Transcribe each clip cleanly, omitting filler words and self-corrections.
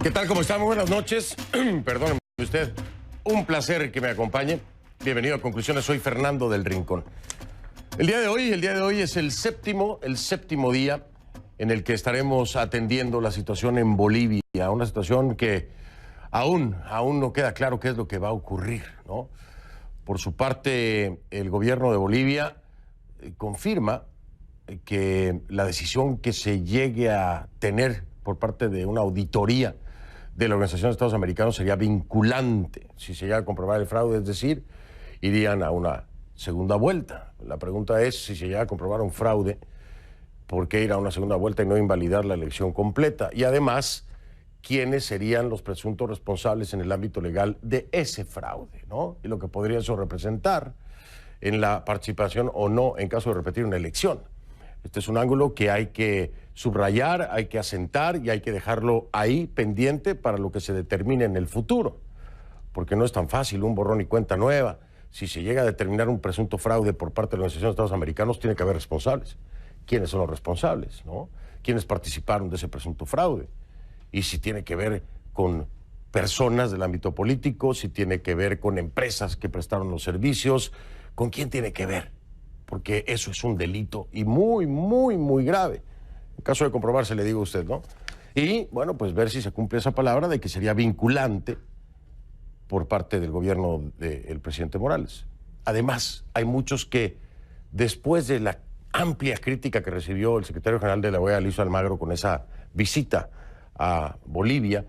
¿Qué tal? ¿Cómo están? Muy buenas noches. Perdóneme usted. Un placer que me acompañe. Bienvenido a Conclusiones. Soy Fernando del Rincón. El día de hoy es el séptimo día en el que estaremos atendiendo la situación en Bolivia. Una situación que aún no queda claro qué es lo que va a ocurrir, ¿no? Por su parte, el gobierno de Bolivia confirma que la decisión que se llegue a tener por parte de una auditoría de la Organización de Estados Americanos sería vinculante si se llega a comprobar el fraude, es decir, irían a una segunda vuelta. La pregunta es, si se llega a comprobar un fraude, ¿por qué ir a una segunda vuelta y no invalidar la elección completa? Y además, ¿quiénes serían los presuntos responsables en el ámbito legal de ese fraude, ¿no? Y lo que podría eso representar en la participación o no en caso de repetir una elección. Este es un ángulo que hay que subrayar, hay que asentar y hay que dejarlo ahí pendiente para lo que se determine en el futuro. Porque no es tan fácil un borrón y cuenta nueva. Si se llega a determinar un presunto fraude por parte de la Organización de Estados Americanos, tiene que haber responsables. ¿Quiénes son los responsables, no? ¿Quiénes participaron de ese presunto fraude? Y si tiene que ver con personas del ámbito político, si tiene que ver con empresas que prestaron los servicios, ¿con quién tiene que ver? Porque eso es un delito y muy grave. En caso de comprobarse, le digo a usted, ¿no? Y, bueno, pues ver si se cumple esa palabra de que sería vinculante por parte del gobierno del presidente Morales. Además, hay muchos que, después de la amplia crítica que recibió el secretario general de la OEA, Luis Almagro, con esa visita a Bolivia,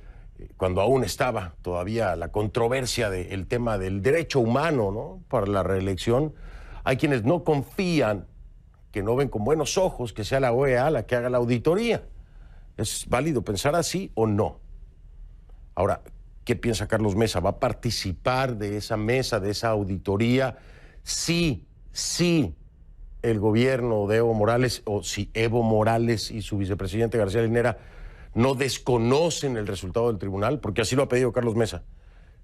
cuando aún estaba todavía la controversia del tema del derecho humano, ¿no?, para la reelección, hay quienes no confían, que no ven con buenos ojos que sea la OEA la que haga la auditoría. ¿Es válido pensar así o no? Ahora, ¿qué piensa Carlos Mesa? ¿Va a participar de esa mesa, de esa auditoría? Sí, el gobierno de Evo Morales, o si Evo Morales y su vicepresidente García Linera no desconocen el resultado del tribunal, porque así lo ha pedido Carlos Mesa,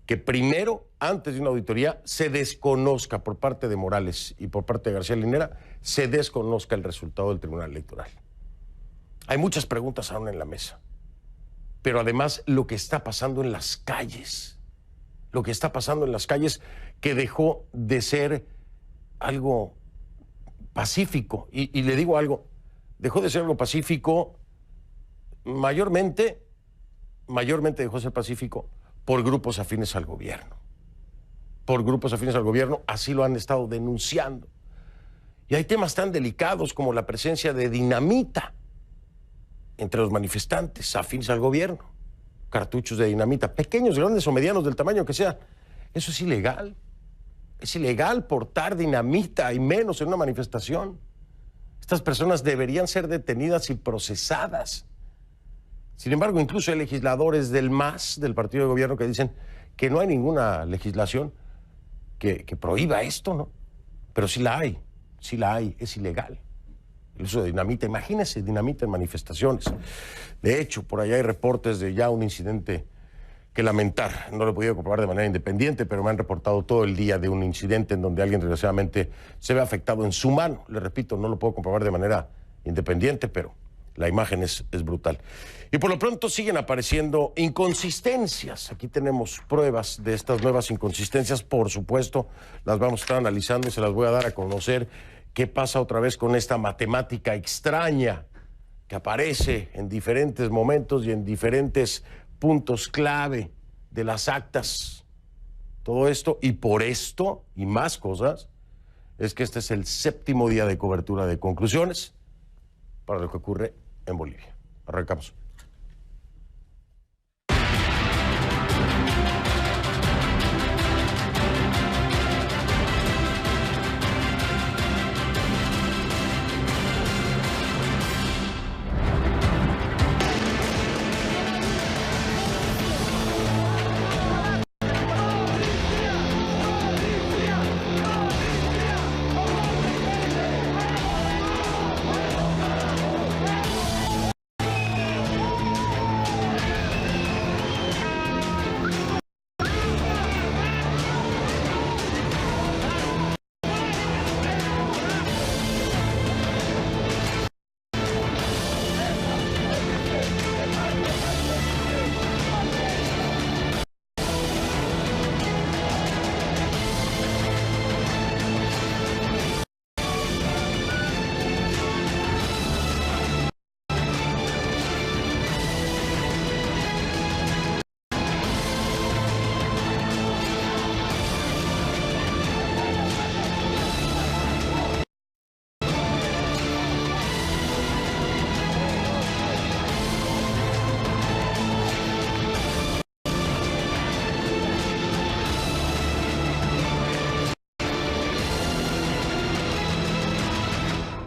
que primero, antes de una auditoría, se desconozca por parte de Morales y por parte de García Linera, se desconozca el resultado del tribunal electoral. Hay muchas preguntas aún en la mesa, pero además lo que está pasando en las calles, que dejó de ser algo pacífico, y le digo algo, dejó de ser algo pacífico mayormente dejó de ser pacífico por grupos afines al gobierno. Así lo han estado denunciando. Y hay temas tan delicados como la presencia de dinamita entre los manifestantes afines al gobierno. Cartuchos de dinamita, pequeños, grandes o medianos, del tamaño que sea. Eso es ilegal. Es ilegal portar dinamita, y menos en una manifestación. Estas personas deberían ser detenidas y procesadas. Sin embargo, incluso hay legisladores del MAS, del partido de gobierno, que dicen que no hay ninguna legislación que prohíba esto, ¿no? Pero sí la hay, es ilegal. El uso de dinamita, imagínense, dinamita en manifestaciones. De hecho, por allá hay reportes de ya un incidente que lamentar. No lo he podido comprobar de manera independiente, pero me han reportado todo el día de un incidente en donde alguien desgraciadamente se ve afectado en su mano. Le repito, no lo puedo comprobar de manera independiente, pero la imagen es brutal. Y por lo pronto siguen apareciendo inconsistencias. Aquí tenemos pruebas de estas nuevas inconsistencias. Por supuesto, las vamos a estar analizando y se las voy a dar a conocer. ¿Qué pasa otra vez con esta matemática extraña que aparece en diferentes momentos y en diferentes puntos clave de las actas? Todo esto, y por esto y más cosas, es que este es el 7º día de cobertura de Conclusiones para lo que ocurre en Bolivia. Arrancamos.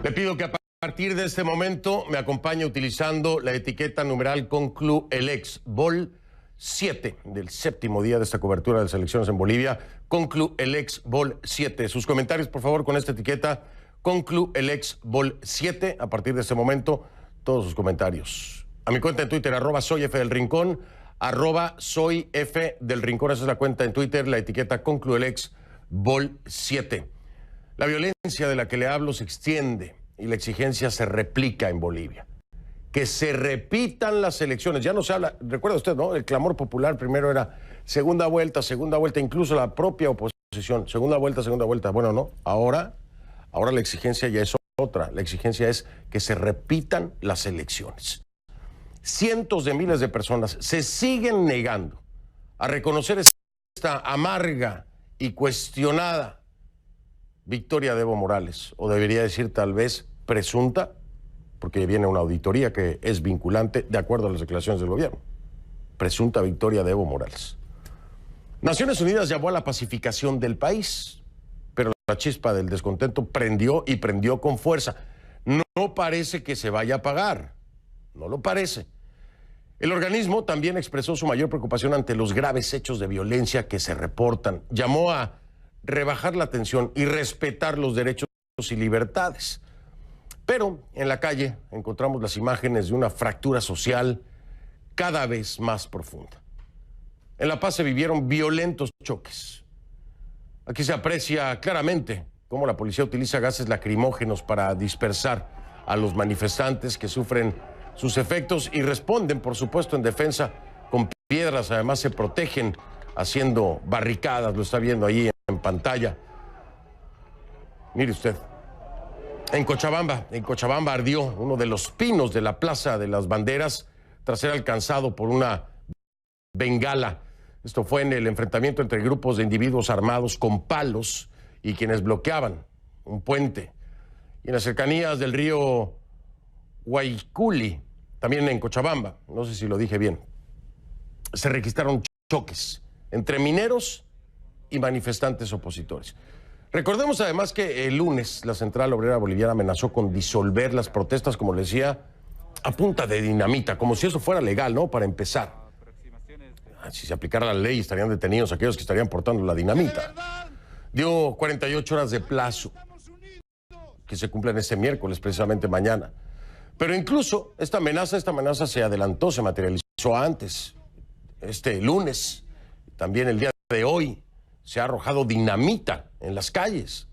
Le pido que a partir de este momento me acompañe utilizando la etiqueta numeral CONCLUELEX Vol 7 del séptimo día de esta cobertura de las elecciones en Bolivia. CONCLUELEX Vol 7. Sus comentarios, por favor, con esta etiqueta CONCLUELEX Vol 7. A partir de este momento, todos sus comentarios. A mi cuenta en Twitter, @soyfdelrincón, @soyfdelrincón. Esa es la cuenta en Twitter, la etiqueta CONCLUELEX Vol 7. La violencia de la que le hablo se extiende y la exigencia se replica en Bolivia. Que se repitan las elecciones. Ya no se habla, recuerda usted, ¿no? El clamor popular primero era segunda vuelta, incluso la propia oposición. Segunda vuelta. Bueno, no. Ahora la exigencia ya es otra. La exigencia es que se repitan las elecciones. Cientos de miles de personas se siguen negando a reconocer esta amarga y cuestionada victoria de Evo Morales, o debería decir tal vez presunta, porque viene una auditoría que es vinculante de acuerdo a las declaraciones del gobierno. Presunta victoria de Evo Morales. Naciones Unidas llamó a la pacificación del país, pero la chispa del descontento prendió con fuerza. No parece que se vaya a apagar, no lo parece. El organismo también expresó su mayor preocupación ante los graves hechos de violencia que se reportan. Llamó a rebajar la tensión y respetar los derechos y libertades. Pero en la calle encontramos las imágenes de una fractura social cada vez más profunda. En La Paz se vivieron violentos choques. Aquí se aprecia claramente cómo la policía utiliza gases lacrimógenos para dispersar a los manifestantes que sufren sus efectos y responden, por supuesto, en defensa con piedras. Además se protegen haciendo barricadas, lo está viendo ahí en pantalla. Mire usted. En Cochabamba ardió uno de los pinos de la Plaza de las Banderas tras ser alcanzado por una bengala. Esto fue en el enfrentamiento entre grupos de individuos armados con palos y quienes bloqueaban un puente. Y en las cercanías del río Guayculi, también en Cochabamba, no sé si lo dije bien, se registraron choques entre mineros y manifestantes opositores. Recordemos además que el lunes la Central Obrera Boliviana amenazó con disolver las protestas, como le decía, a punta de dinamita, como si eso fuera legal, ¿no? Para empezar. Si se aplicara la ley, estarían detenidos aquellos que estarían portando la dinamita. Dio 48 horas de plazo, que se cumplen este miércoles, precisamente mañana. Pero incluso esta amenaza se adelantó, se materializó antes, este lunes, también el día de hoy. Se ha arrojado dinamita en las calles.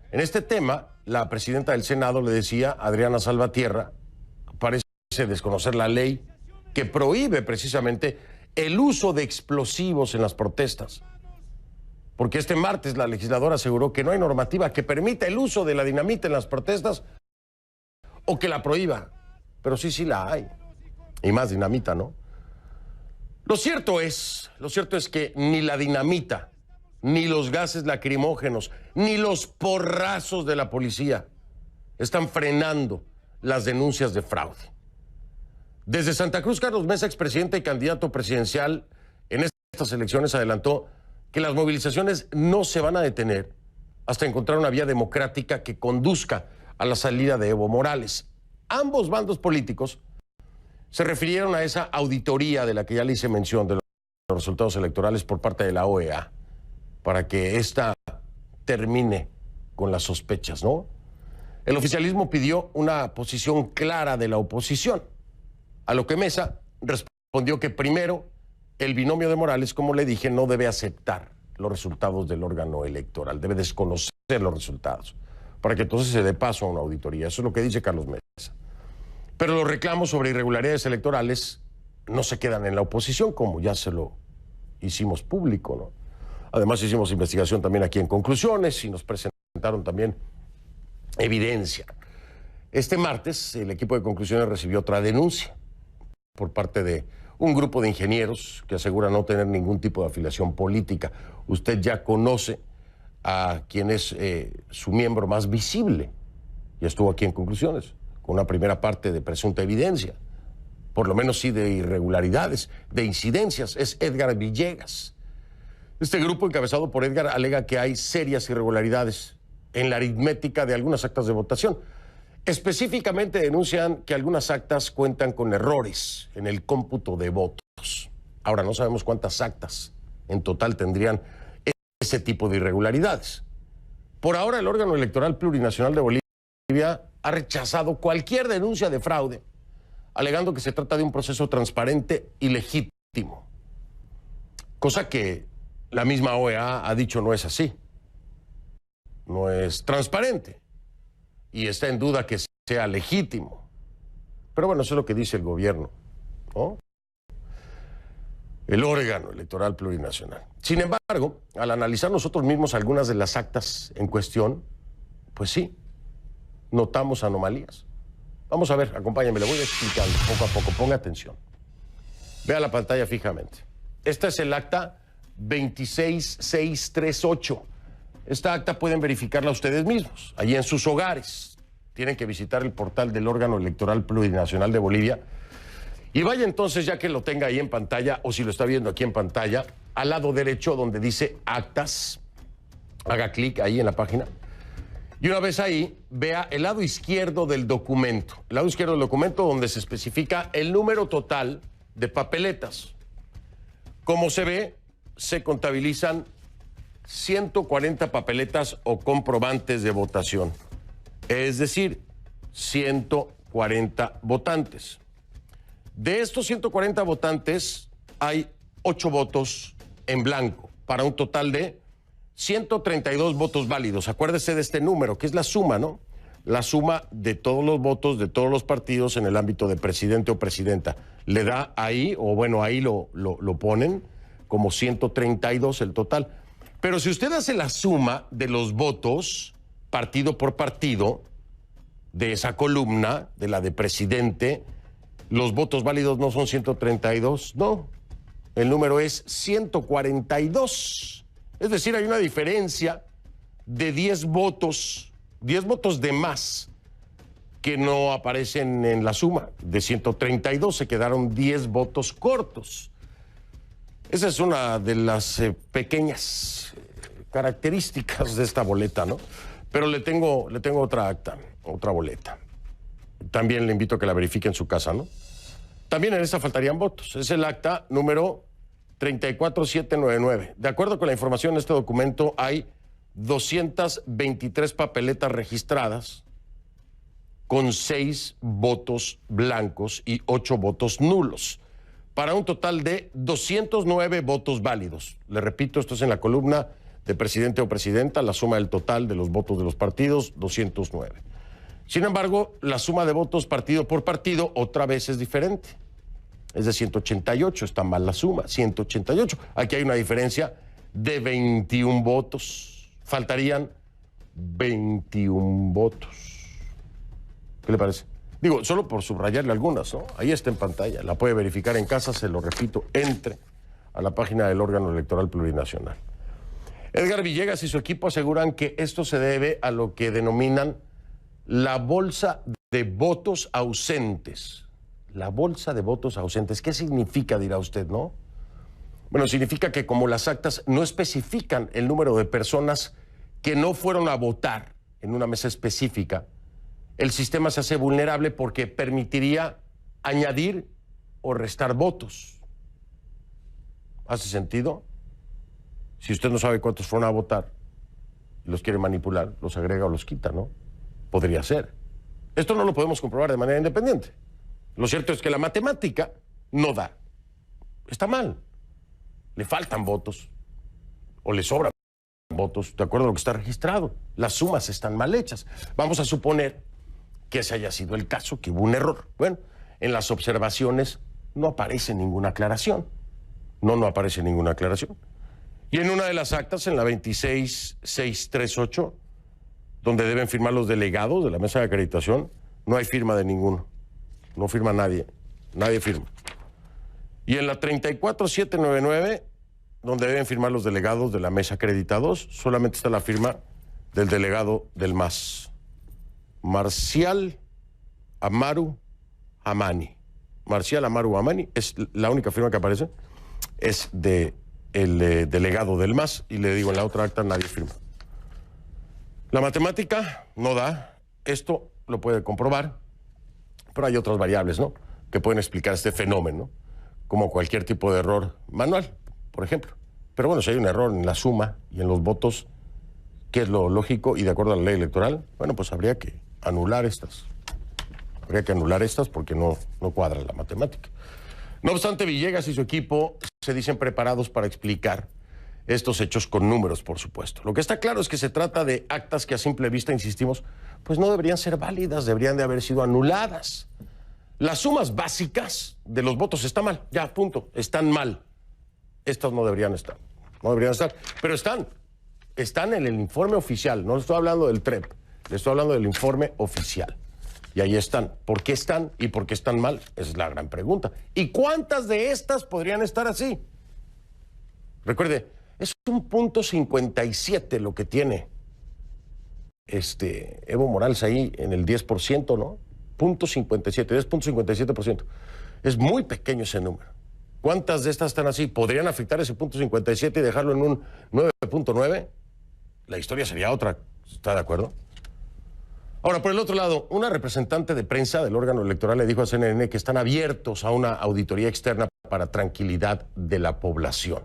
En este tema, la presidenta del Senado, le decía, Adriana Salvatierra, parece desconocer la ley que prohíbe precisamente el uso de explosivos en las protestas. Porque este martes la legisladora aseguró que no hay normativa que permita el uso de la dinamita en las protestas o que la prohíba. Pero sí la hay. Y más dinamita, ¿no? Lo cierto es que ni la dinamita, ni los gases lacrimógenos, ni los porrazos de la policía están frenando las denuncias de fraude. Desde Santa Cruz, Carlos Mesa, expresidente y candidato presidencial en estas elecciones, adelantó que las movilizaciones no se van a detener hasta encontrar una vía democrática que conduzca a la salida de Evo Morales. Ambos bandos políticos se refirieron a esa auditoría de la que ya le hice mención de los resultados electorales por parte de la OEA, para que ésta termine con las sospechas, ¿no? El oficialismo pidió una posición clara de la oposición, a lo que Mesa respondió que primero el binomio de Morales, como le dije, no debe aceptar los resultados del órgano electoral, debe desconocer los resultados, para que entonces se dé paso a una auditoría. Eso es lo que dice Carlos Mesa. Pero los reclamos sobre irregularidades electorales no se quedan en la oposición, como ya se lo hicimos público, ¿no? Además hicimos investigación también aquí en Conclusiones y nos presentaron también evidencia. Este martes el equipo de Conclusiones recibió otra denuncia por parte de un grupo de ingenieros que asegura no tener ningún tipo de afiliación política. Usted ya conoce a quien es su miembro más visible. Ya estuvo aquí en Conclusiones con una primera parte de presunta evidencia, por lo menos sí de irregularidades, de incidencias. Es Edgar Villegas. Este grupo, encabezado por Edgar, alega que hay serias irregularidades en la aritmética de algunas actas de votación. Específicamente denuncian que algunas actas cuentan con errores en el cómputo de votos. Ahora, no sabemos cuántas actas en total tendrían ese tipo de irregularidades. Por ahora, el órgano electoral plurinacional de Bolivia ha rechazado cualquier denuncia de fraude, alegando que se trata de un proceso transparente y legítimo. Cosa que la misma OEA ha dicho no es así. No es transparente y está en duda que sea legítimo. Pero bueno, eso es lo que dice el gobierno, ¿no? El órgano electoral plurinacional. Sin embargo, al analizar nosotros mismos algunas de las actas en cuestión, pues sí, notamos anomalías. Vamos a ver, acompáñame, le voy explicando poco a poco, ponga atención. Vea la pantalla fijamente. Esta es el acta 26638. Esta acta pueden verificarla ustedes mismos, allí en sus hogares. Tienen que visitar el portal del órgano electoral plurinacional de Bolivia. Y vaya entonces, ya que lo tenga ahí en pantalla, o si lo está viendo aquí en pantalla, al lado derecho donde dice actas, haga clic ahí en la página. Y una vez ahí, vea el lado izquierdo del documento. El lado izquierdo del documento donde se especifica el número total de papeletas. Como se ve, se contabilizan 140 papeletas o comprobantes de votación. Es decir, 140 votantes. De estos 140 votantes, hay 8 votos en blanco, para un total de 132 votos válidos. Acuérdese de este número, que es la suma, ¿no? La suma de todos los votos de todos los partidos en el ámbito de presidente o presidenta. Le da ahí, o bueno, ahí lo ponen como 132 el total. Pero si usted hace la suma de los votos, partido por partido, de esa columna, de la de presidente, los votos válidos no son 132, no. El número es 142. Es decir, hay una diferencia de 10 votos de más que no aparecen en la suma. De 132 se quedaron 10 votos cortos. Esa es una de las pequeñas características de esta boleta, ¿no? Pero le tengo otra acta, otra boleta. También le invito a que la verifique en su casa, ¿no? También en esta faltarían votos. Es el acta número 34799. De acuerdo con la información en este documento, hay 223 papeletas registradas con 6 votos blancos y 8 votos nulos, para un total de 209 votos válidos. Le repito, esto es en la columna de presidente o presidenta, la suma del total de los votos de los partidos, 209. Sin embargo, la suma de votos partido por partido otra vez es diferente. Es de 188, está mal la suma, 188. Aquí hay una diferencia de 21 votos. Faltarían 21 votos. ¿Qué le parece? Digo, solo por subrayarle algunas, ¿no? Ahí está en pantalla, la puede verificar en casa, se lo repito, entre a la página del órgano electoral plurinacional. Edgar Villegas y su equipo aseguran que esto se debe a lo que denominan la bolsa de votos ausentes. La bolsa de votos ausentes. ¿Qué significa, dirá usted, no? Bueno, significa que como las actas no especifican el número de personas que no fueron a votar en una mesa específica, el sistema se hace vulnerable porque permitiría añadir o restar votos. ¿Hace sentido? Si usted no sabe cuántos fueron a votar y los quiere manipular, los agrega o los quita, ¿no? Podría ser. Esto no lo podemos comprobar de manera independiente. Lo cierto es que la matemática no da. Está mal. Le faltan votos o le sobran votos de acuerdo a lo que está registrado. Las sumas están mal hechas. Vamos a suponer que ese haya sido el caso, que hubo un error. Bueno, en las observaciones no aparece ninguna aclaración. No aparece ninguna aclaración. Y en una de las actas, en la 26638, donde deben firmar los delegados de la mesa de acreditación, no hay firma de ninguno. No firma nadie. Nadie firma. Y en la 34799, donde deben firmar los delegados de la mesa acreditados, solamente está la firma del delegado del MAS. Marcial Amaru Amani. Marcial Amaru Amani es la única firma que aparece. Es de el delegado del MAS. Y le digo, en la otra acta nadie firma. La matemática no da. Esto lo puede comprobar, pero hay otras variables, ¿no?, que pueden explicar este fenómeno, ¿no?, como cualquier tipo de error manual, por ejemplo. Pero bueno, si hay un error en la suma y en los votos, ¿qué es lo lógico? Y de acuerdo a la ley electoral, bueno, pues habría que anular estas. Habría que anular estas porque no cuadra la matemática. No obstante, Villegas y su equipo se dicen preparados para explicar estos hechos con números, por supuesto. Lo que está claro es que se trata de actas que a simple vista, insistimos, pues no deberían ser válidas, deberían de haber sido anuladas. Las sumas básicas de los votos están mal, ya, punto, están mal. Estas no deberían estar, pero están en el informe oficial, no estoy hablando del TREP, le estoy hablando del informe oficial. Y ahí están. ¿Por qué están y por qué están mal? Esa es la gran pregunta. ¿Y cuántas de estas podrían estar así? Recuerde, es un .57 lo que tiene Evo Morales ahí en el 10%, ¿no? .57, 10.57%. Es muy pequeño ese número. ¿Cuántas de estas están así? ¿Podrían afectar ese .57 y dejarlo en un 9.9? La historia sería otra, ¿está de acuerdo? Ahora, por el otro lado, una representante de prensa del órgano electoral le dijo a CNN que están abiertos a una auditoría externa para tranquilidad de la población.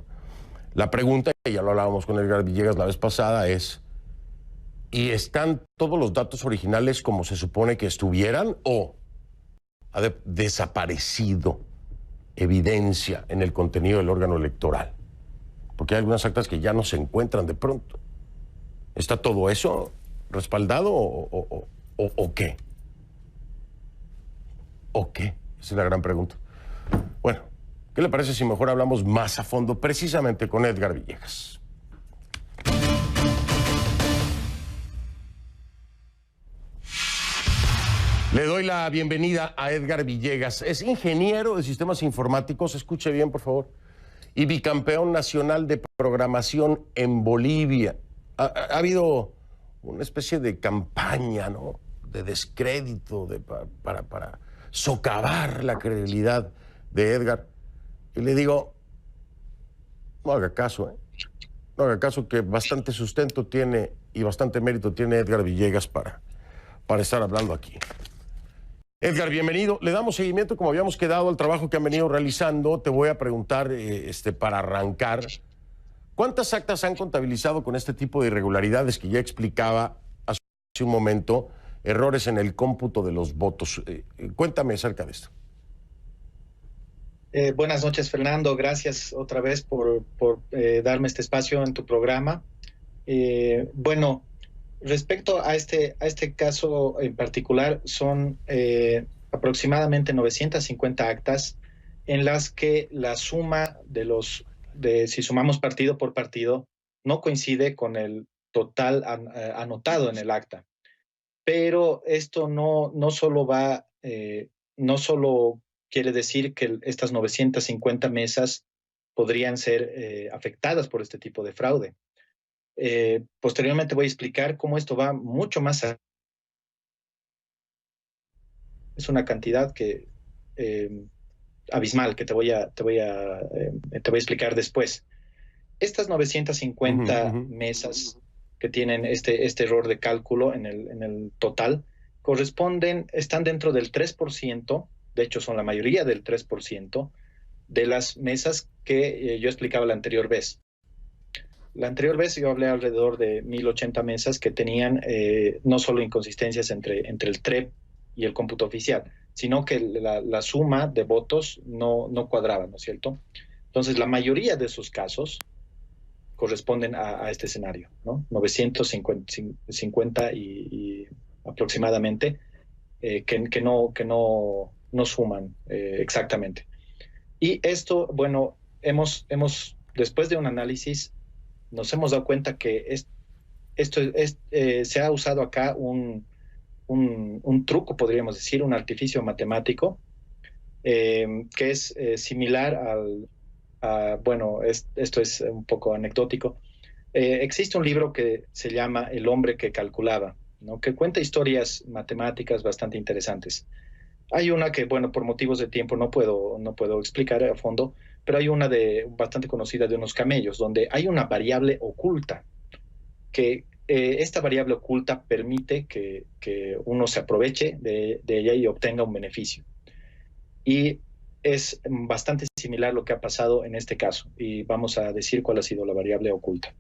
La pregunta, y ya lo hablábamos con Edgar Villegas la vez pasada, es: ¿y están todos los datos originales como se supone que estuvieran o ha desaparecido evidencia en el contenido del órgano electoral? Porque hay algunas actas que ya no se encuentran de pronto. ¿Está todo eso respaldado o qué? ¿O qué? Esa es la gran pregunta. Bueno, ¿qué le parece si mejor hablamos más a fondo precisamente con Edgar Villegas? Le doy la bienvenida a Edgar Villegas. Es ingeniero de sistemas informáticos, escuche bien, por favor, y bicampeón nacional de programación en Bolivia. Ha habido una especie de campaña, ¿no?, de descrédito para socavar la credibilidad de Edgar. Y le digo, no haga caso, ¿eh? No haga caso, que bastante sustento tiene y bastante mérito tiene Edgar Villegas para estar hablando aquí. Edgar, bienvenido. Le damos seguimiento, como habíamos quedado, al trabajo que han venido realizando. Te voy a preguntar, para arrancar, ¿cuántas actas han contabilizado con este tipo de irregularidades que ya explicaba hace un momento, errores en el cómputo de los votos? Cuéntame acerca de esto. Buenas noches, Fernando. Gracias otra vez por darme este espacio en tu programa. Bueno, respecto a este caso en particular, son aproximadamente 950 actas en las que la suma si sumamos partido por partido, no coincide con el total anotado en el acta. Pero esto no solo quiere decir que estas 950 mesas podrían ser afectadas por este tipo de fraude. Posteriormente voy a explicar cómo esto va mucho más allá. Es una cantidad abismal que te voy a explicar después. Estas 950 mesas que tienen este error de cálculo en el total están dentro del 3%, de hecho son la mayoría del 3% de las mesas que yo explicaba la anterior vez. La anterior vez yo hablé alrededor de 1080 mesas que tenían no solo inconsistencias entre el TREP y el cómputo oficial, sino que la suma de votos no cuadraba, ¿no es cierto? Entonces, la mayoría de esos casos corresponden a este escenario, ¿no? 950 y aproximadamente que no suman exactamente. Y esto, bueno, después de un análisis, nos hemos dado cuenta que se ha usado acá un truco, podríamos decir, un artificio matemático, que es similar bueno, esto es un poco anecdótico. Existe un libro que se llama El hombre que calculaba, ¿no?, que cuenta historias matemáticas bastante interesantes. Hay una que, bueno, por motivos de tiempo no puedo explicar a fondo, pero hay una bastante conocida de unos camellos, donde hay una variable oculta que esta variable oculta permite que uno se aproveche de ella y obtenga un beneficio. Y es bastante similar lo que ha pasado en este caso. Y vamos a decir cuál ha sido la variable oculta.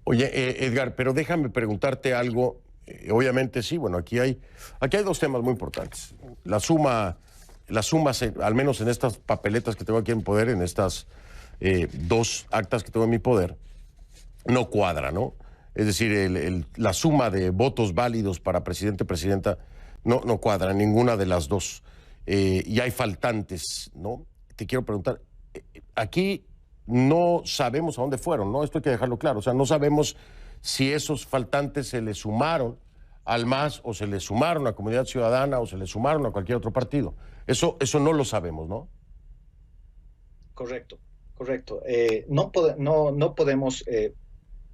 Oye, Edgar, pero déjame preguntarte algo. Obviamente sí, bueno, aquí hay dos temas muy importantes. Las sumas, al menos en estas papeletas que tengo aquí en poder, en estas dos actas que tengo en mi poder, no cuadra, ¿no? Es decir, la suma de votos válidos para presidente o presidenta no cuadra, ninguna de las dos. Y hay faltantes, ¿no? Te quiero preguntar, aquí no sabemos a dónde fueron, ¿no? Esto hay que dejarlo claro. O sea, no sabemos si esos faltantes se le sumaron al MAS o se le sumaron a Comunidad Ciudadana o se le sumaron a cualquier otro partido. Eso no lo sabemos, ¿no? Correcto, correcto. No podemos,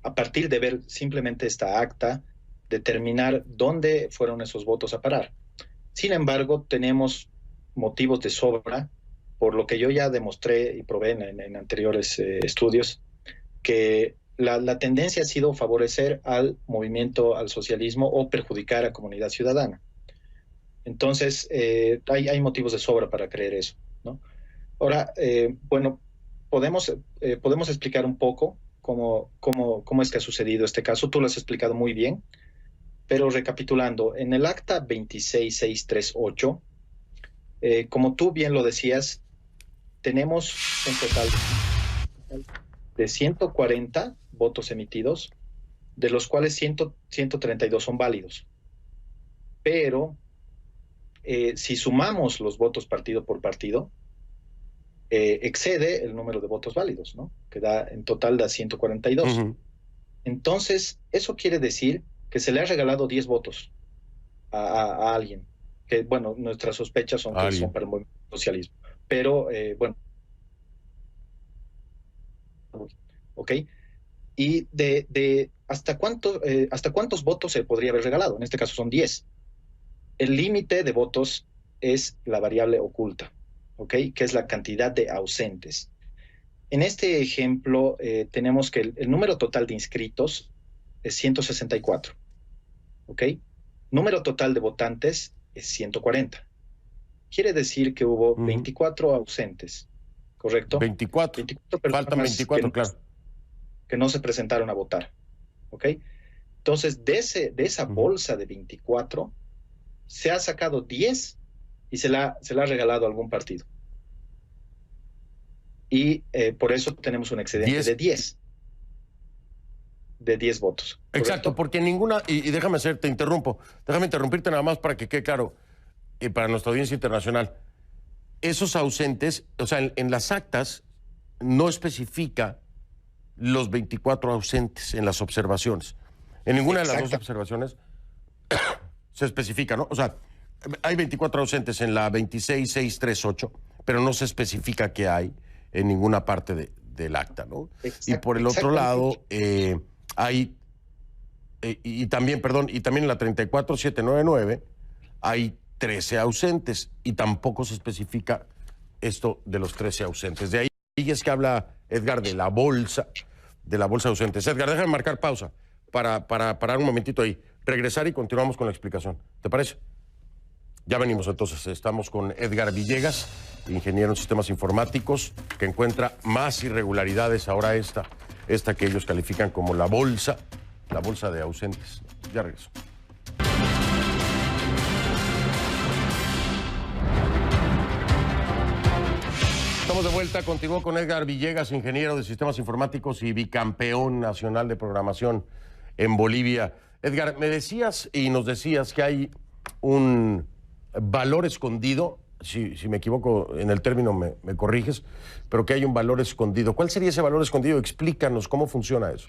a partir de ver simplemente esta acta, determinar dónde fueron esos votos a parar. Sin embargo, tenemos motivos de sobra, por lo que yo ya demostré y probé en anteriores estudios, que la tendencia ha sido favorecer al movimiento, al socialismo o perjudicar a Comunidad Ciudadana. Entonces, hay motivos de sobra para creer eso, ¿no? Ahora, bueno, podemos explicar un poco cómo es que ha sucedido este caso. Tú lo has explicado muy bien, pero recapitulando, en el acta 26638, como tú bien lo decías, tenemos un total de 140 votos emitidos, de los cuales 132 son válidos. Pero si sumamos los votos partido por partido, excede el número de votos válidos, ¿no? Que en total da 142. Entonces, eso quiere decir que se le ha regalado 10 votos a alguien. Que, bueno, nuestras sospechas son que son para el movimiento socialismo. Pero, bueno. ¿Ok? ¿Y hasta cuántos votos se podría haber regalado? En este caso son 10. El límite de votos es la variable oculta, ¿ok? Que es la cantidad de ausentes. En este ejemplo, tenemos que el número total de inscritos es 164, ¿ok? Número total de votantes es 140. Quiere decir que hubo 24 ausentes, ¿correcto? 24 faltan 24, claro. Que no se presentaron a votar, ¿ok? Entonces, de esa bolsa de 24, se ha sacado 10 y se la ha regalado a algún partido. Y por eso tenemos un excedente de 10 votos. ¿Correcto? Exacto, porque ninguna, y déjame interrumpirte nada más para que quede claro, para nuestra audiencia internacional, esos ausentes, o sea, en las actas no especifica los 24 ausentes en las observaciones. En ninguna de las dos observaciones se especifica, ¿no? O sea, hay 24 ausentes en la 26638, pero no se especifica que hay en ninguna parte del acta, ¿no? Y por el otro lado, hay, y también en la 34799 hay 13 ausentes y tampoco se especifica esto de los 13 ausentes. De ahí es que habla Edgar de la bolsa de ausentes. Edgar, déjame marcar pausa para parar un momentito ahí, regresar y continuamos con la explicación. ¿Te parece? Ya venimos entonces. Estamos con Edgar Villegas, ingeniero en sistemas informáticos, que encuentra más irregularidades ahora esta que ellos califican como la bolsa de ausentes. Ya regreso. Estamos de vuelta, continúo con Edgar Villegas, ingeniero de sistemas informáticos y bicampeón nacional de programación en Bolivia. Edgar, me decías y nos decías que hay un valor escondido, si me equivoco en el término me corriges, pero que hay un valor escondido. ¿Cuál sería ese valor escondido? Explícanos cómo funciona eso.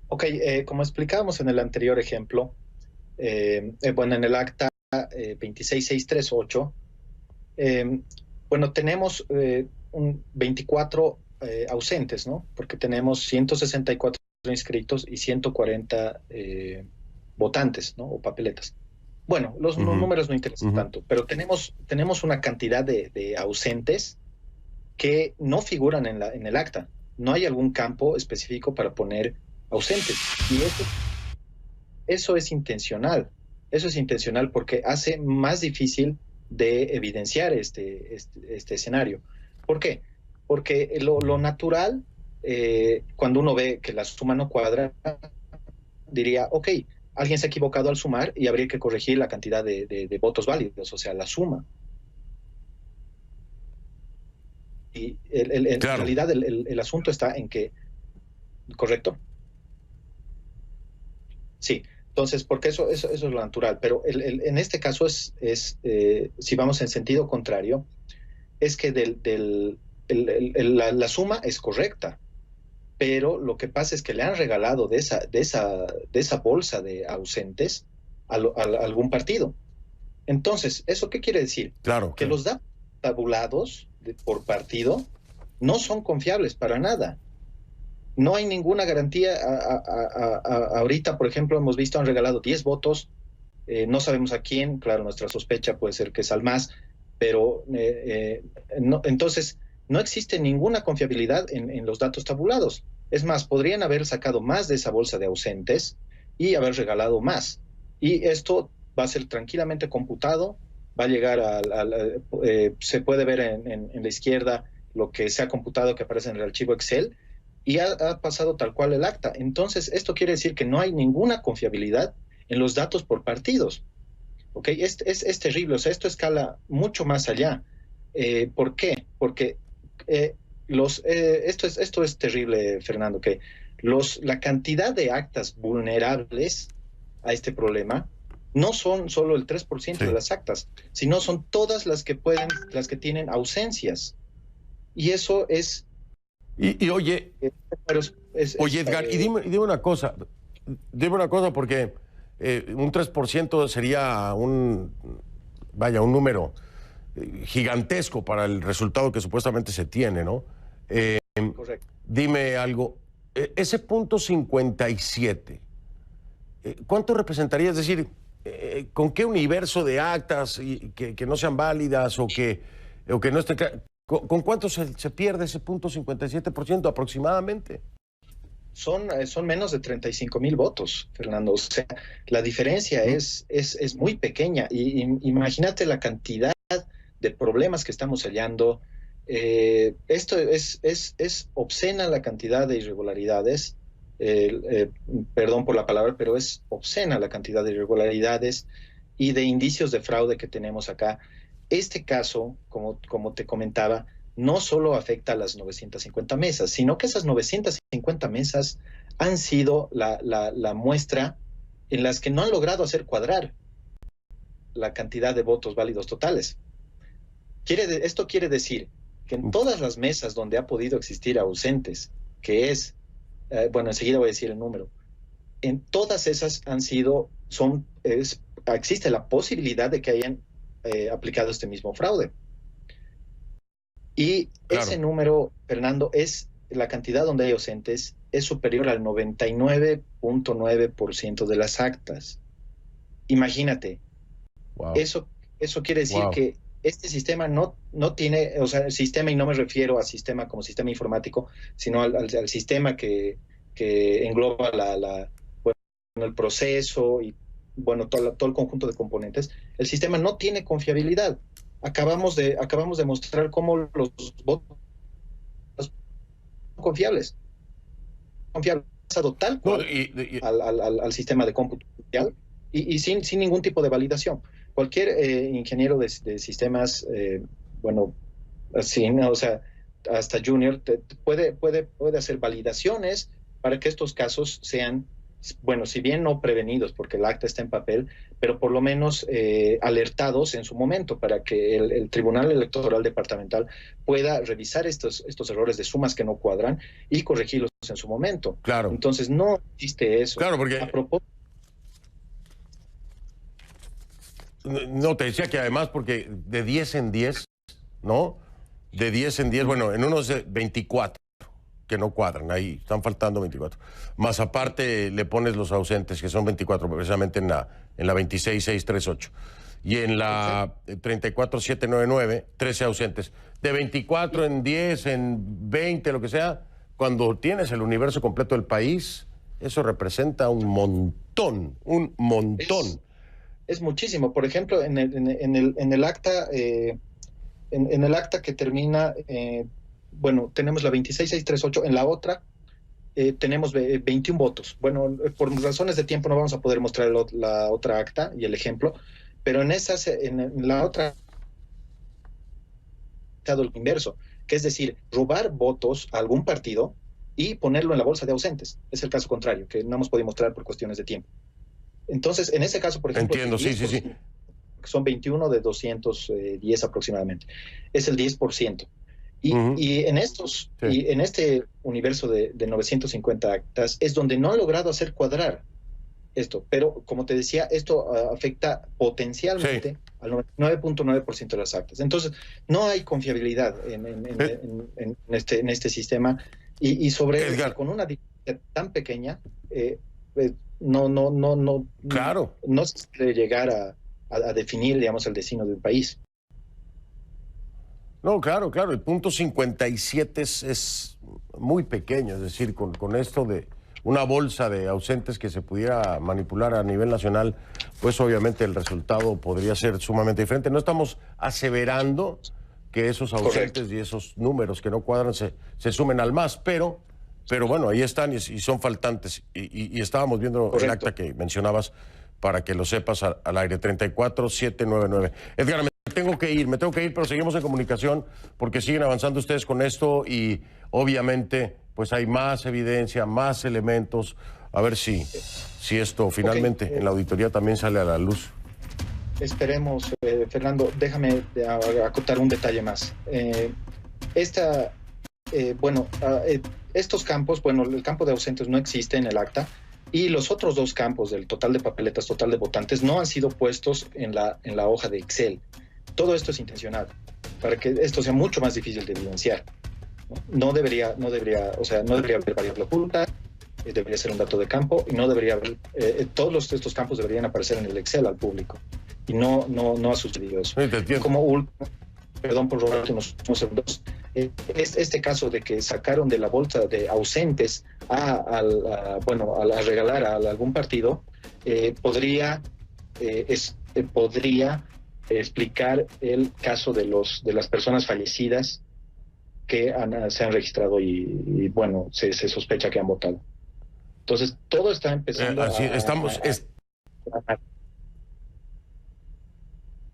Ok, como explicábamos en el anterior ejemplo, bueno, en el acta 26638, bueno, tenemos 24 ausentes, ¿no? Porque tenemos 164 inscritos y 140 votantes, ¿no? O papeletas. Bueno, los números no interesan tanto, pero tenemos una cantidad de ausentes que no figuran en el acta. No hay algún campo específico para poner ausentes. Y eso es intencional. Eso es intencional porque hace más difícil de evidenciar este escenario. ¿Por qué? Porque lo natural, cuando uno ve que la suma no cuadra, diría, ok, alguien se ha equivocado al sumar y habría que corregir la cantidad de votos válidos, o sea, la suma. Y en Claro. realidad el asunto está en que, ¿correcto? Sí, entonces, porque eso es lo natural, pero en este caso si vamos en sentido contrario, es que la suma es correcta, pero lo que pasa es que le han regalado de esa bolsa de ausentes a algún partido. Entonces, ¿eso qué quiere decir? Claro, Que claro. los datos tabulados por partido no son confiables para nada. No hay ninguna garantía. Ahorita, por ejemplo, hemos visto han regalado 10 votos, no sabemos a quién, claro, nuestra sospecha puede ser que es al MAS, pero no, entonces no existe ninguna confiabilidad en los datos tabulados. Es más, podrían haber sacado más de esa bolsa de ausentes y haber regalado más. Y esto va a ser tranquilamente computado, va a llegar se puede ver en la izquierda lo que se ha computado que aparece en el archivo Excel y ha pasado tal cual el acta. Entonces, esto quiere decir que no hay ninguna confiabilidad en los datos por partidos. ¿Ok? Es terrible, o sea, esto escala mucho más allá. ¿Por qué? Porque esto es terrible, Fernando, que la cantidad de actas vulnerables a este problema no son solo el 3% de Sí. las actas, sino son todas las que tienen ausencias. Y eso es... Y oye, oye, Edgar, y dime una cosa. Dime una cosa, porque un 3% sería un número gigantesco para el resultado que supuestamente se tiene, ¿no? correcto. Dime algo. Ese punto 57, ¿cuánto representaría? Es decir, ¿con qué universo de actas que no sean válidas o que no estén... ¿Con cuánto se pierde ese punto 57% aproximadamente? Son menos de 35,000 votos, Fernando. O sea, la diferencia es muy pequeña. Y imagínate la cantidad de problemas que estamos hallando. Esto es obscena la cantidad de irregularidades. Perdón por la palabra, pero es obscena la cantidad de irregularidades y de indicios de fraude que tenemos acá. Este caso, como te comentaba, no solo afecta a las 950 mesas, sino que esas 950 mesas han sido la muestra en las que no han logrado hacer cuadrar la cantidad de votos válidos totales. Esto quiere decir que en todas las mesas donde ha podido existir ausentes, que es, bueno, enseguida voy a decir el número, en todas esas existe la posibilidad de que hayan aplicado este mismo fraude. Y Claro. ese número, Fernando, la cantidad donde hay ausentes es superior al 99.9% de las actas. Imagínate, Wow. eso quiere decir Wow. que este sistema no tiene, o sea, el sistema, y no me refiero a sistema como sistema informático, sino al sistema que engloba bueno, el proceso y bueno, todo el conjunto de componentes. El sistema no tiene confiabilidad. Acabamos de mostrar cómo los votos son confiables tal cual al sistema de cómputo social y sin ningún tipo de validación. Cualquier ingeniero de sistemas, bueno, así, ¿no? O sea, hasta junior, puede hacer validaciones para que estos casos sean, bueno, si bien no prevenidos, porque el acta está en papel, pero por lo menos alertados en su momento para que el Tribunal Electoral Departamental pueda revisar estos errores de sumas que no cuadran y corregirlos en su momento. Claro. Entonces no existe eso. Claro, porque... A propósito, No, te decía que además, porque de 10 en 10, ¿no? De 10 en 10, bueno, en unos 24 que no cuadran, ahí están faltando 24. Más aparte le pones los ausentes, que son 24, precisamente en la 26638. Y en la 34799, 13 ausentes. De 24 en 10, en 20, lo que sea, cuando tienes el universo completo del país, eso representa un montón, un montón. Es muchísimo. Por ejemplo, en el acta, en el acta que termina, bueno, tenemos la 26638, en la otra tenemos 21 votos. Bueno, por razones de tiempo no vamos a poder mostrar la otra acta y el ejemplo, pero en la otra el inverso, que es decir, robar votos a algún partido y ponerlo en la bolsa de ausentes. Es el caso contrario, que no hemos podido mostrar por cuestiones de tiempo. Entonces, en ese caso, por ejemplo, entiendo, sí. Son 21 de 210 aproximadamente. Es el 10%. Y en estos, y en este universo de 950 actas es donde no han logrado hacer cuadrar esto. Pero, como te decía, esto afecta potencialmente al 99.9% de las actas. Entonces, no hay confiabilidad en este sistema. Y con una diferencia tan pequeña, claro, no se puede llegar a definir, digamos, el destino del país. No, claro, el punto 57 es muy pequeño, es decir, con esto de una bolsa de ausentes que se pudiera manipular a nivel nacional, pues obviamente el resultado podría ser sumamente diferente. No estamos aseverando que esos ausentes Correcto. Y esos números que no cuadran se sumen al más, pero bueno, ahí están y son faltantes. Y estábamos viendo Correcto. El acta que mencionabas para que lo sepas al aire, 34799. Edgar, me tengo que ir, pero seguimos en comunicación porque siguen avanzando ustedes con esto y obviamente pues hay más evidencia, más elementos, a ver si esto finalmente en la auditoría también sale a la luz. Esperemos, Fernando, déjame acotar un detalle más. Estos campos, bueno, el campo de ausentes no existe en el acta y los otros dos campos del total de papeletas, total de votantes, no han sido puestos en la hoja de Excel. Todo esto es intencional, para que esto sea mucho más difícil de evidenciar. No debería haber variable oculta, debería ser un dato de campo y no debería haber, todos estos campos deberían aparecer en el Excel al público y no ha sucedido eso. Perdón por robarte unos segundos. Este caso de que sacaron de la bolsa de ausentes a regalar a algún partido podría explicar el caso de las personas fallecidas que se han registrado y bueno, se sospecha que han votado. Entonces, todo está empezando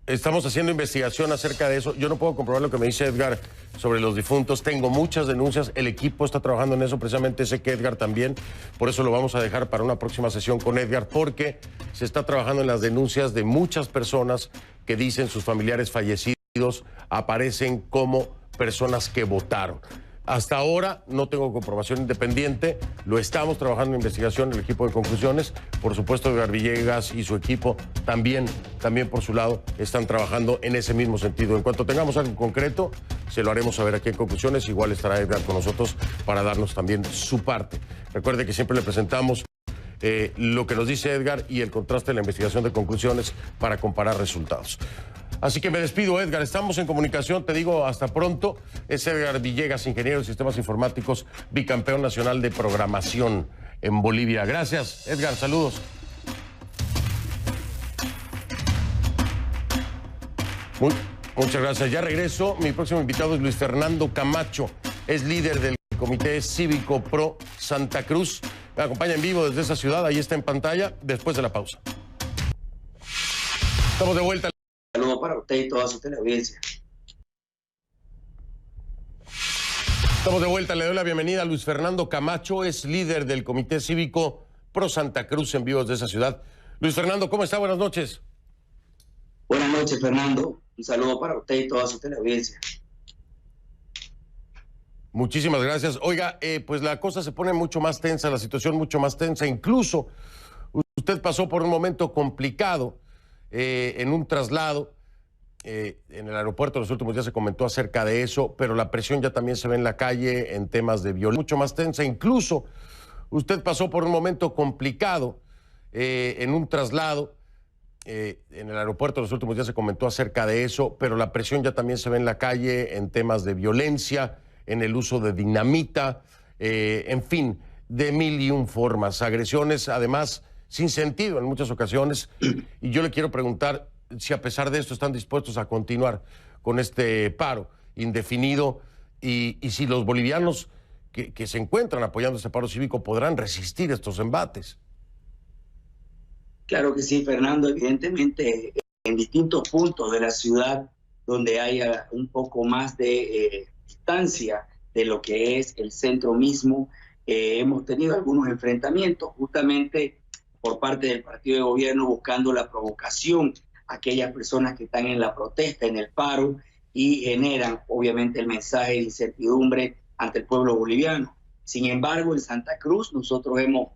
Estamos haciendo investigación acerca de eso. Yo no puedo comprobar lo que me dice Edgar sobre los difuntos. Tengo muchas denuncias. El equipo está trabajando en eso. Precisamente sé que Edgar también. Por eso lo vamos a dejar para una próxima sesión con Edgar, porque se está trabajando en las denuncias de muchas personas que dicen sus familiares fallecidos aparecen como personas que votaron. Hasta ahora no tengo comprobación independiente, lo estamos trabajando en investigación, el equipo de conclusiones, por supuesto Edgar Villegas y su equipo también por su lado están trabajando en ese mismo sentido. En cuanto tengamos algo concreto, se lo haremos saber aquí en conclusiones, igual estará Edgar con nosotros para darnos también su parte. Recuerde que siempre le presentamos lo que nos dice Edgar y el contraste de la investigación de conclusiones para comparar resultados. Así que me despido, Edgar. Estamos en comunicación. Te digo hasta pronto. Es Edgar Villegas, ingeniero de sistemas informáticos, bicampeón nacional de programación en Bolivia. Gracias, Edgar. Saludos. Muchas gracias. Ya regreso. Mi próximo invitado es Luis Fernando Camacho. Es líder del Comité Cívico Pro Santa Cruz. Me acompaña en vivo desde esa ciudad. Ahí está en pantalla. Después de la pausa. Estamos de vuelta. Saludos para usted y toda su teleaudiencia. Estamos de vuelta, le doy la bienvenida a Luis Fernando Camacho, es líder del Comité Cívico Pro Santa Cruz en vivos de esa ciudad. Luis Fernando, ¿cómo está? Buenas noches. Buenas noches, Fernando. Un saludo para usted y toda su teleaudiencia. Muchísimas gracias. Oiga, pues la cosa se pone mucho más tensa, la situación mucho más tensa. Incluso usted pasó por un momento complicado en un traslado en el aeropuerto. En los últimos días se comentó acerca de eso, pero la presión ya también se ve en la calle en temas de violencia mucho más tensa. Incluso usted pasó por un momento complicado en un traslado en el aeropuerto. En los últimos días se comentó acerca de eso, pero la presión ya también se ve en la calle en temas de violencia, en el uso de dinamita, en fin. de mil y un formas, agresiones además sin sentido en muchas ocasiones. Y yo le quiero preguntar si a pesar de esto están dispuestos a continuar con este paro indefinido y si los bolivianos que se encuentran apoyando este paro cívico podrán resistir estos embates. Claro que sí, Fernando. Evidentemente, en distintos puntos de la ciudad donde haya un poco más de distancia de lo que es el centro mismo, hemos tenido algunos enfrentamientos justamente por parte del partido de gobierno buscando la provocación a aquellas personas que están en la protesta, en el paro, y generan obviamente el mensaje de incertidumbre ante el pueblo boliviano. Sin embargo, en Santa Cruz nosotros hemos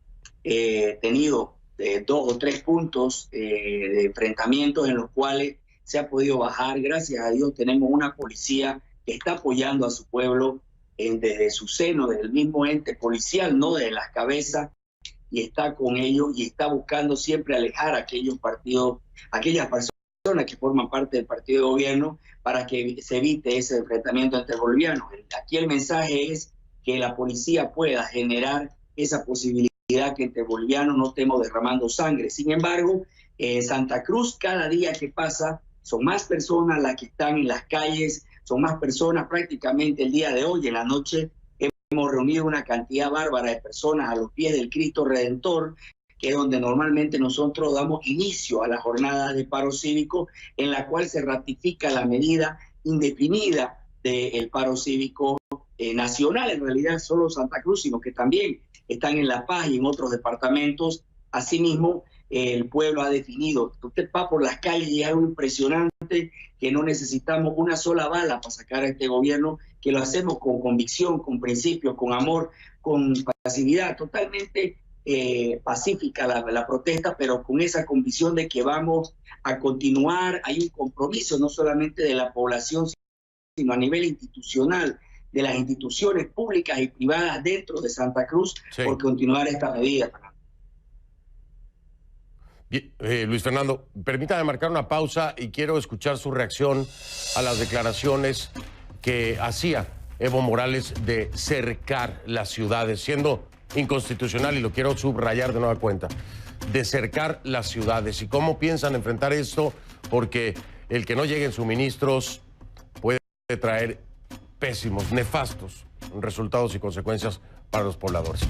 tenido 2 o 3 puntos de enfrentamientos en los cuales se ha podido bajar. Gracias a Dios tenemos una policía que está apoyando a su pueblo desde su seno, desde el mismo ente policial, no desde las cabezas, y está con ellos y está buscando siempre alejar a aquellas personas que forman parte del partido de gobierno para que se evite ese enfrentamiento entre bolivianos. Aquí el mensaje es que la policía pueda generar esa posibilidad que entre bolivianos no estemos derramando sangre. Sin embargo, en Santa Cruz cada día que pasa son más personas las que están en las calles, son más personas. Prácticamente el día de hoy, en la noche, hemos reunido una cantidad bárbara de personas a los pies del Cristo Redentor, que es donde normalmente nosotros damos inicio a la jornada de paro cívico, en la cual se ratifica la medida indefinida del paro cívico nacional, en realidad solo Santa Cruz, sino que también están en La Paz y en otros departamentos. Asimismo, el pueblo ha definido, usted va por las calles y es algo impresionante, que no necesitamos una sola bala para sacar a este gobierno, que lo hacemos con convicción, con principios, con amor, con pasividad, totalmente pacífica la protesta, pero con esa convicción de que vamos a continuar. Hay un compromiso no solamente de la población, sino a nivel institucional, de las instituciones públicas y privadas dentro de Santa Cruz, sí, por continuar esta medida. Bien, Luis Fernando, permítame marcar una pausa y quiero escuchar su reacción a las declaraciones que hacía Evo Morales de cercar las ciudades, siendo inconstitucional, y lo quiero subrayar de nueva cuenta, de cercar las ciudades. ¿Y cómo piensan enfrentar esto? Porque el que no lleguen suministros puede traer pésimos, nefastos resultados y consecuencias para los pobladores.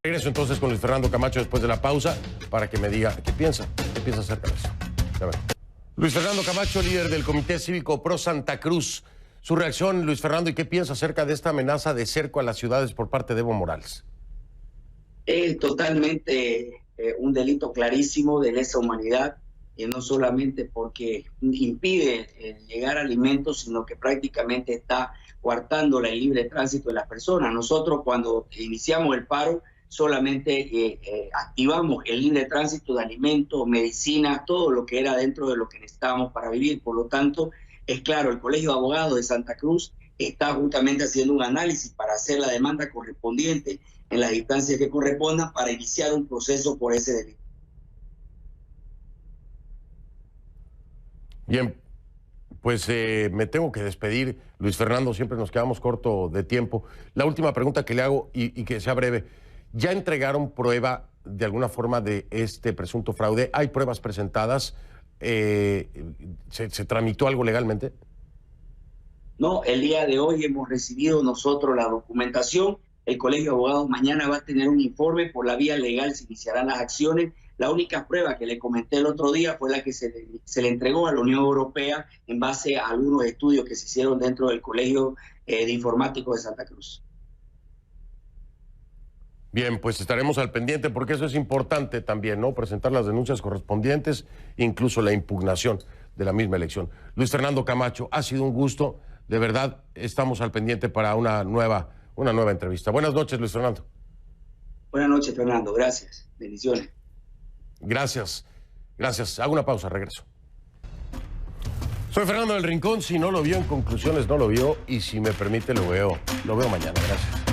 Regreso entonces con Luis Fernando Camacho después de la pausa para que me diga qué piensa acerca de eso. A ver. Luis Fernando Camacho, líder del Comité Cívico Pro Santa Cruz. Su reacción, Luis Fernando, ¿y qué piensa acerca de esta amenaza de cerco a las ciudades por parte de Evo Morales? Es totalmente un delito clarísimo de lesa humanidad, no solamente porque impide llegar a alimentos, sino que prácticamente está coartando el libre tránsito de las personas. Nosotros cuando iniciamos el paro solamente activamos el libre tránsito de alimentos, medicinas, todo lo que era dentro de lo que necesitábamos para vivir. Por lo tanto, es claro, el Colegio de Abogados de Santa Cruz está justamente haciendo un análisis para hacer la demanda correspondiente en las instancias que correspondan para iniciar un proceso por ese delito. Bien, pues me tengo que despedir, Luis Fernando, siempre nos quedamos corto de tiempo. La última pregunta que le hago, y que sea breve, ¿ya entregaron prueba de alguna forma de este presunto fraude? ¿Hay pruebas presentadas? ¿Se tramitó algo legalmente? No, el día de hoy hemos recibido nosotros la documentación. El Colegio de Abogados mañana va a tener un informe, por la vía legal se iniciarán las acciones. La única prueba que le comenté el otro día fue la que se le entregó a la Unión Europea en base a algunos estudios que se hicieron dentro del Colegio de Informáticos de Santa Cruz. Bien, pues estaremos al pendiente porque eso es importante también, ¿no? Presentar las denuncias correspondientes, incluso la impugnación de la misma elección. Luis Fernando Camacho, ha sido un gusto, de verdad, estamos al pendiente para una nueva entrevista. Buenas noches, Luis Fernando. Buenas noches, Fernando, gracias, bendiciones. Gracias. Hago una pausa, regreso. Soy Fernando del Rincón. Si no lo vio, en conclusiones no lo vio. Y si me permite, lo veo mañana. Gracias.